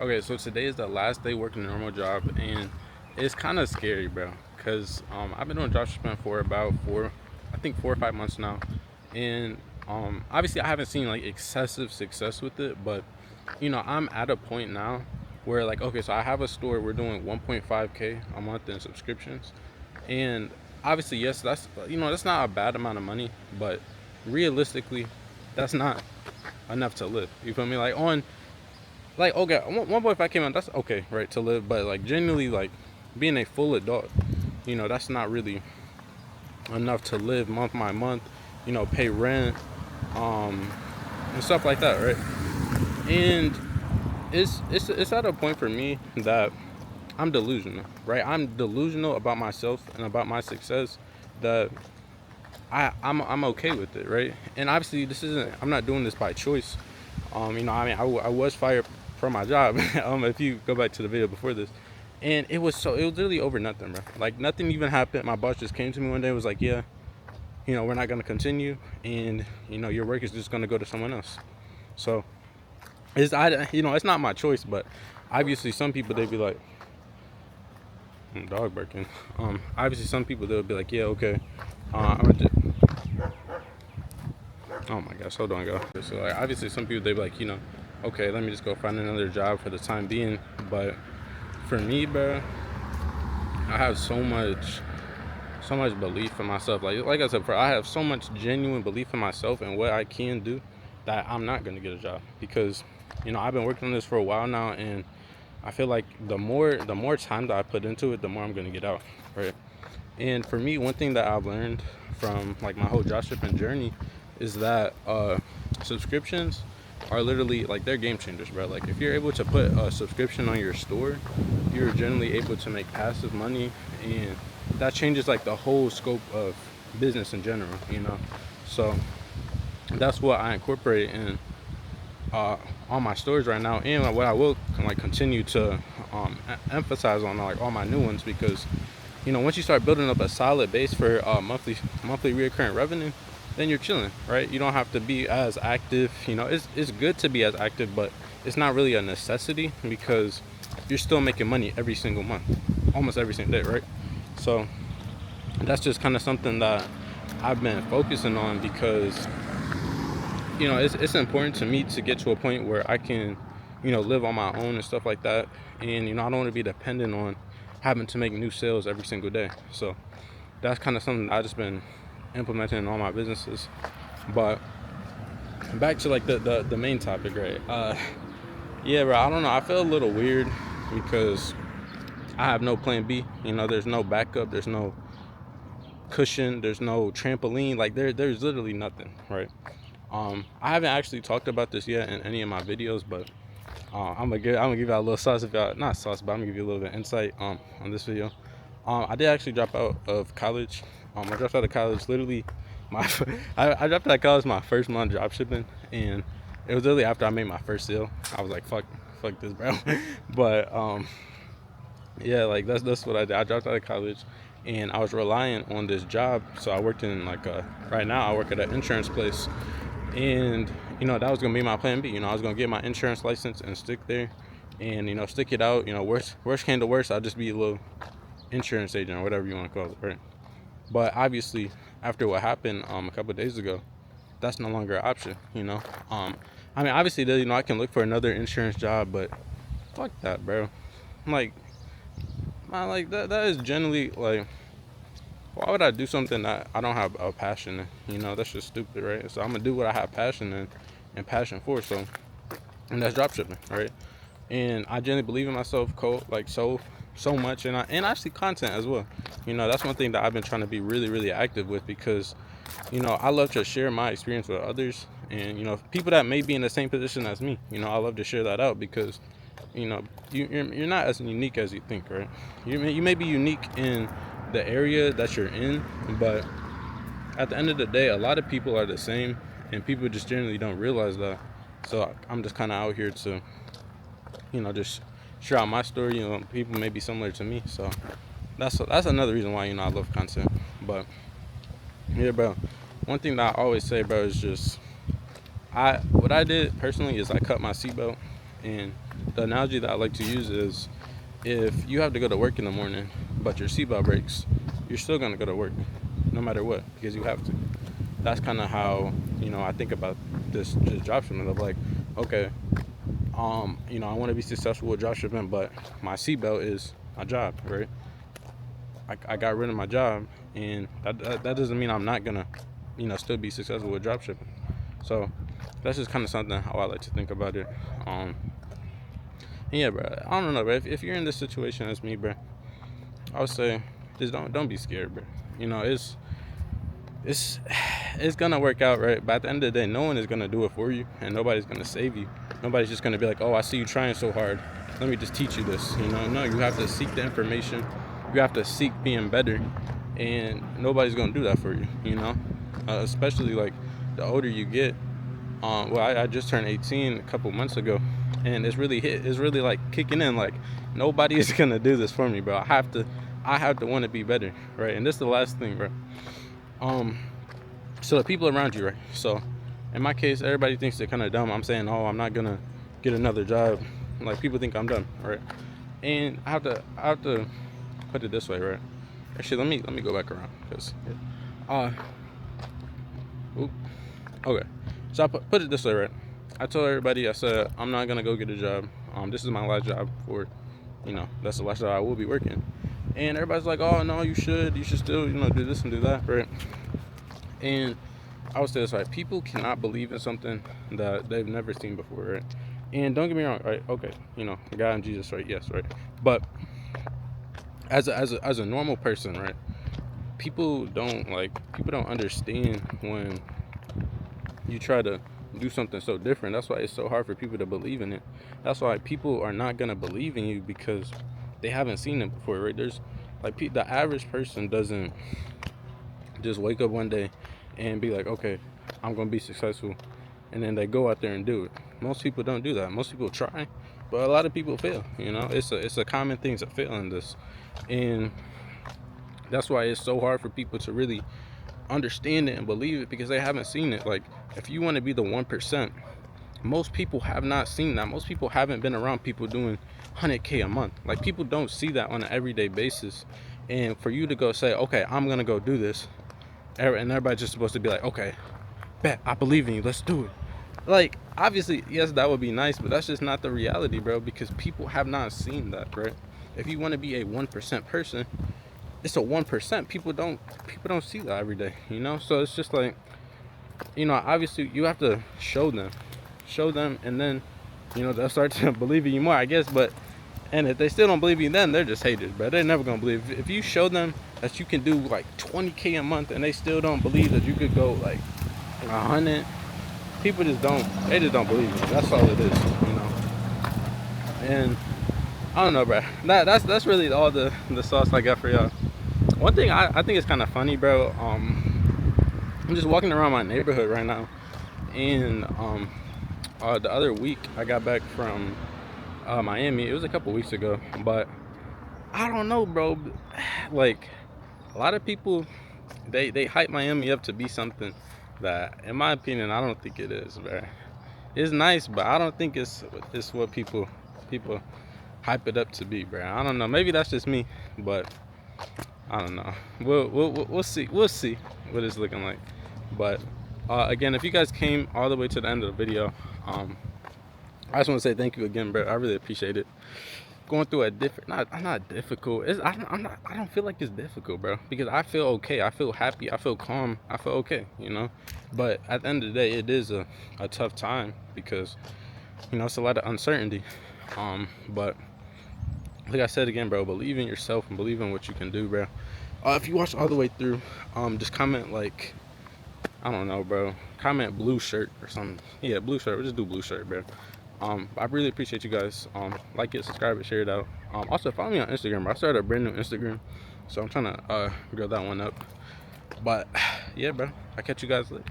Okay, so today is the last day working a normal job, and it's kind of scary, bro. Cause I've been doing dropshipping for about I think 4 or 5 months now, and obviously I haven't seen like excessive success with it, but I'm at a point now where like okay, so I have a store. We're doing 1.5K a month in subscriptions, and obviously yes, that's not a bad amount of money, but realistically, that's not enough to live. You feel me? Like okay, 1.5 came out. That's okay, right, to live. But like genuinely, like being a full adult, that's not really enough to live month by month. Pay rent, um, and stuff like that, right? And it's at a point for me that I'm delusional, right? I'm delusional about myself and about my success. That I'm okay with it, right? And obviously, I'm not doing this by choice. I was fired from my job. If you go back to the video before this, and it was literally over nothing, bro. Like nothing even happened. My boss just came to me one day and was like, yeah, we're not gonna continue, and your work is just gonna go to someone else. So it's not my choice, but obviously some people they'd be like, dog barking. Obviously some people they'll be like, yeah, okay. I'm gonna Oh my gosh, hold on, go. So like obviously some people they be like, okay, let me just go find another job for the time being. But for me, bro, I have so much belief in myself. Like I said, I have so much genuine belief in myself and what I can do that I'm not gonna get a job because I've been working on this for a while now, and I feel like the more time that I put into it, the more I'm gonna get out, right? And for me, one thing that I've learned from like my whole dropshipping journey is that subscriptions are literally like they're game changers, bro. Like if you're able to put a subscription on your store, you're generally able to make passive money, and that changes like the whole scope of business in general. So that's what I incorporate in on my stores right now, and what I will like continue to emphasize on like all my new ones, because once you start building up a solid base for monthly recurring revenue, then you're chilling, right? You don't have to be as active. It's good to be as active, but it's not really a necessity because you're still making money every single month, almost every single day, right? So that's just kind of something that I've been focusing on because it's important to me to get to a point where I can live on my own and stuff like that, and I don't want to be dependent on having to make new sales every single day. So that's kind of something I just been implementing in all my businesses. But back to like the main topic, right? Yeah, bro, I don't know, I feel a little weird because I have no plan B. There's no backup, there's no cushion, there's no trampoline, like there's literally nothing, right? I haven't actually talked about this yet in any of my videos, but I'm gonna give you a little sauce, if y'all not sauce, but I'm gonna give you a little bit of insight on this video. I did actually drop out of college. I dropped out of college literally my I dropped out of college my first month drop shipping, and it was literally after I made my first sale. I was like, fuck this, bro. But yeah, like that's what I did. I dropped out of college, and I was relying on this job. So I worked in right now I work at an insurance place, and that was gonna be my plan B. I was gonna get my insurance license and stick there, and stick it out. Worst came to worst, I'll just be a little insurance agent or whatever you want to call it, right? But obviously, after what happened a couple of days ago, that's no longer an option. I mean, obviously, I can look for another insurance job, but fuck that, bro. Like, like that is generally like, why would I do something that I don't have a passion in? That's just stupid, right? So I'm gonna do what I have passion in and passion for. So, and that's dropshipping, right? And I genuinely believe in myself, so much, and actually content as well. That's one thing that I've been trying to be really really active with, because I love to share my experience with others, and people that may be in the same position as me. I love to share that out because you're not as unique as you think, right? You may be unique in the area that you're in, but at the end of the day, a lot of people are the same, and people just generally don't realize that. So I'm just kind of out here to just share out my story. People may be similar to me, so that's another reason why I love content. But yeah, bro, one thing that I always say, bro, is just what I did personally is I cut my seatbelt, and the analogy that I like to use is, if you have to go to work in the morning, but your seatbelt breaks, you're still gonna go to work, no matter what, because you have to. That's kind of how, I think about this dropshipping of like, okay, I want to be successful with dropshipping, but my seatbelt is my job, right? I got rid of my job, and that doesn't mean I'm not gonna, still be successful with dropshipping. So that's just kind of something how I like to think about it. Yeah, bro. I don't know, bro. If you're in this situation as me, bro, I would say just don't be scared, bro. It's it's gonna work out, right? But at the end of the day, no one is gonna do it for you, and nobody's gonna save you. Nobody's just gonna be like, oh, I see you trying so hard, let me just teach you this. No, you have to seek the information. You have to seek being better, and nobody's gonna do that for you. Especially like the older you get. I just turned 18 a couple months ago, and it's really like kicking in. Like, nobody is gonna do this for me, bro. I have to want to be better, right? And this is the last thing, bro. So the people around you, right? So in my case, everybody thinks they're kind of dumb. I'm saying, oh, I'm not gonna get another job. Like, people think I'm dumb, right? And I have to put it this way, right? Actually, let me go back around, because okay. So I put it this way, right? I told everybody, I said, I'm not gonna go get a job. This is my last job for, that's the last job I will be working. And everybody's like, oh no, you should still, do this and do that, right? And I would say this, right? People cannot believe in something that they've never seen before, right? And don't get me wrong, right? Okay, God and Jesus, right? Yes, right. But as a normal person, right? People don't understand when you try to do something so different. That's why it's so hard for people to believe in it. That's why people are not gonna believe in you, because they haven't seen it before, right? There's the average person doesn't just wake up one day and be like, okay, I'm gonna be successful, and then they go out there and do it. Most people don't do that. Most people try, but a lot of people fail. It's a common thing to fail in this, and that's why it's so hard for people to really understand it and believe it, because they haven't seen it. Like, if you want to be the 1%, most people have not seen that. Most people haven't been around people doing 100K a month. Like, people don't see that on an everyday basis. And for you to go say, okay, I'm gonna go do this, and everybody's just supposed to be like, okay, bet, I believe in you, let's do it. Like, obviously, yes, that would be nice, but that's just not the reality, bro, because people have not seen that, right? If you want to be a 1% person, it's a 1%. People don't see that every day, So it's just like, obviously you have to show them, and then, they'll start to believe in you more, I guess. And if they still don't believe in you, then they're just haters, bro. They're never gonna believe. If you show them that you can do like 20K a month, and they still don't believe that you could go like 100, people just don't believe you. That's all it is, And I don't know, bro. That's really all the sauce I got for y'all. One thing I think is kind of funny, bro. I'm just walking around my neighborhood right now, and the other week I got back from Miami. It was a couple weeks ago, but I don't know, bro. Like, a lot of people, they hype Miami up to be something that, in my opinion, I don't think it is, bro. It's nice, but I don't think it's what people hype it up to be, bro. I don't know. Maybe that's just me, but I don't know. We'll see. We'll see what it's looking like. But again, if you guys came all the way to the end of the video, I just want to say thank you again, bro. I really appreciate it. Going through a not difficult. I don't feel like it's difficult, bro, because I feel okay. I feel happy. I feel calm. I feel okay, But at the end of the day, it is a tough time, because it's a lot of uncertainty. But like I said again, bro, believe in yourself and believe in what you can do, bro. If you watch all the way through, just comment, like, I don't know, bro. Comment blue shirt or something. Yeah, blue shirt. We'll just do blue shirt, bro. I really appreciate you guys. Like it, subscribe it, share it out. Also follow me on Instagram, bro. I started a brand new Instagram, so I'm trying to grow that one up. But yeah, bro, I'll catch you guys later.